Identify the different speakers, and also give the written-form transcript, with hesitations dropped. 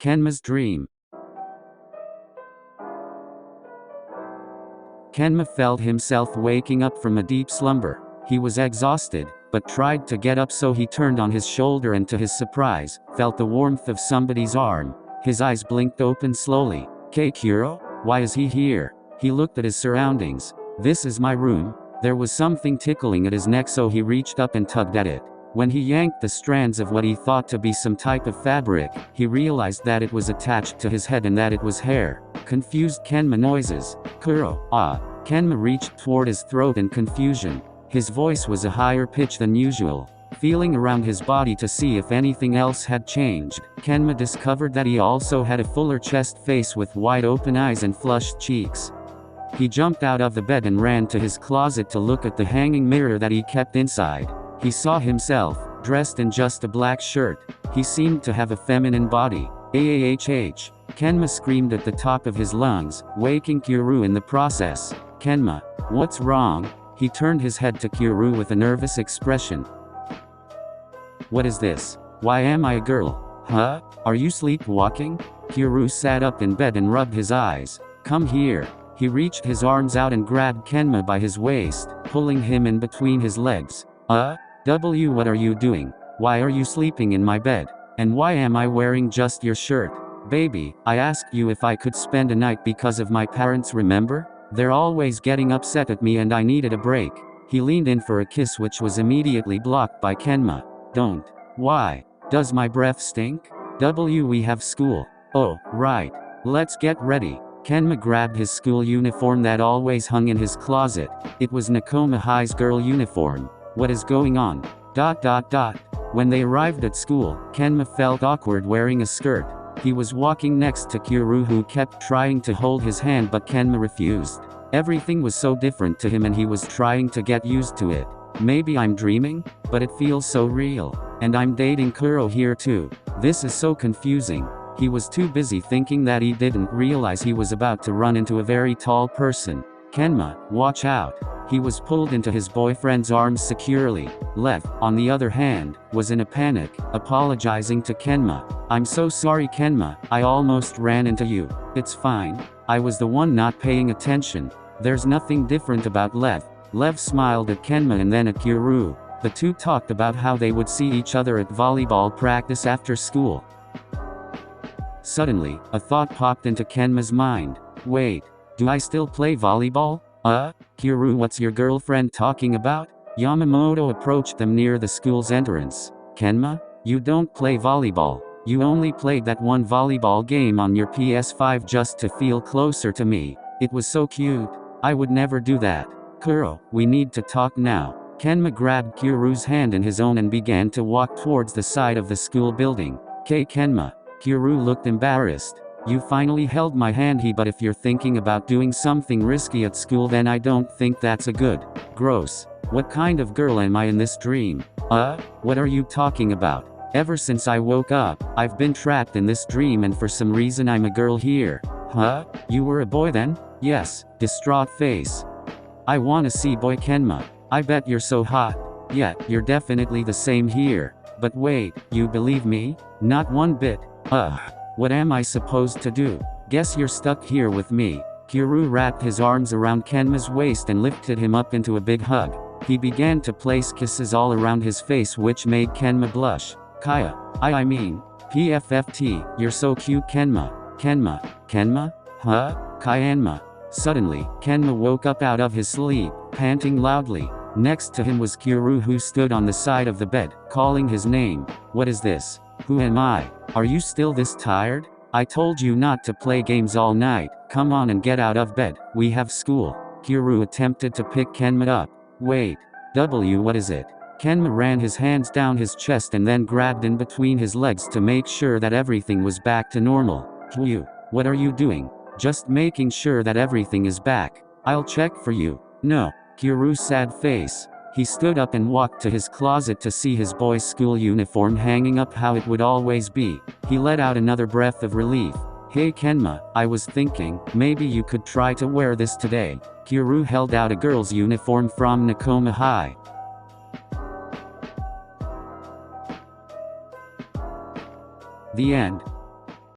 Speaker 1: Kenma's dream. Kenma felt himself waking up from a deep slumber. He was exhausted, but tried to get up, so he turned on his shoulder and to his surprise, felt the warmth of somebody's arm. His eyes blinked open slowly. Kuro? Why is he here? He looked at his surroundings. This is my room. There was something tickling at his neck, so he reached up and tugged at it. When he yanked the strands of what he thought to be some type of fabric, he realized that it was attached to his head and that it was hair. Confused Kenma noises. Kuro, ah. Kenma reached toward his throat in confusion. His voice was a higher pitch than usual. Feeling around his body to see if anything else had changed, Kenma discovered that he also had a fuller chest, face with wide open eyes and flushed cheeks. He jumped out of the bed and ran to his closet to look at the hanging mirror that he kept inside. He saw himself, dressed in just a black shirt. He seemed to have a feminine body. AAHH. Kenma screamed at the top of his lungs, waking Kuro in the process. Kenma, what's wrong? He turned his head to Kuro with a nervous expression. What is this? Why am I a girl? Huh? Are you sleepwalking? Kuro sat up in bed and rubbed his eyes. Come here. He reached his arms out and grabbed Kenma by his waist, pulling him in between his legs. What are you doing? Why are you sleeping in my bed? And why am I wearing just your shirt? Baby, I asked you if I could spend a night because of my parents, remember? They're always getting upset at me and I needed a break. He leaned in for a kiss, which was immediately blocked by Kenma. Don't. Why? Does my breath stink? We have school. Oh, right. Let's get ready. Kenma grabbed his school uniform that always hung in his closet. It was Nakoma High's girl uniform. What is going on? When they arrived at school, Kenma felt awkward wearing a skirt. He was walking next to Kuro, who kept trying to hold his hand, but Kenma refused. Everything was so different to him and he was trying to get used to it. Maybe I'm dreaming, but it feels so real. And I'm dating Kuro here too. This is so confusing. He was too busy thinking that he didn't realize he was about to run into a very tall person. Kenma, watch out. He was pulled into his boyfriend's arms securely. Lev, on the other hand, was in a panic, apologizing to Kenma. I'm so sorry, Kenma, I almost ran into you. It's fine. I was the one not paying attention. There's nothing different about Lev. Lev smiled at Kenma and then at Kuro. The two talked about how they would see each other at volleyball practice after school. Suddenly, a thought popped into Kenma's mind. Wait, do I still play volleyball? Kuro, what's your girlfriend talking about? Yamamoto approached them near the school's entrance. Kenma, you don't play volleyball. You only played that one volleyball game on your PS5 just to feel closer to me. It was so cute. I would never do that. Kuro, we need to talk now. Kenma grabbed Kuro's hand in his own and began to walk towards the side of the school building. Kenma. Kuro looked embarrassed. You finally held my hand, but if you're thinking about doing something risky at school, then I don't think that's a good. Gross. What kind of girl am I in this dream? What are you talking about? Ever since I woke up, I've been trapped in this dream and for some reason I'm a girl here. Huh? You were a boy then? Yes. Distraught face. I wanna see boy Kenma. I bet you're so hot. Yeah, you're definitely the same here. But wait, you believe me? Not one bit. What am I supposed to do? Guess you're stuck here with me. Kuro wrapped his arms around Kenma's waist and lifted him up into a big hug. He began to place kisses all around his face, which made Kenma blush. I mean, PFFT, you're so cute, Kenma. Kenma? Huh? Kyanma. Suddenly, Kenma woke up out of his sleep, panting loudly. Next to him was Kuro, who stood on the side of the bed, calling his name. What is this? Who am I? Are you still this tired? I told you not to play games all night. Come on and get out of bed. We have school. Kuro attempted to pick Kenma up. Wait. What is it? Kenma ran his hands down his chest and then grabbed in between his legs to make sure that everything was back to normal. You. What are you doing? Just making sure that everything is back. I'll check for you. No. Kuro's sad face. He stood up and walked to his closet to see his boy's school uniform hanging up how it would always be. He let out another breath of relief. Hey Kenma, I was thinking, maybe you could try to wear this today. Kuro held out a girl's uniform from Nakoma High. The end.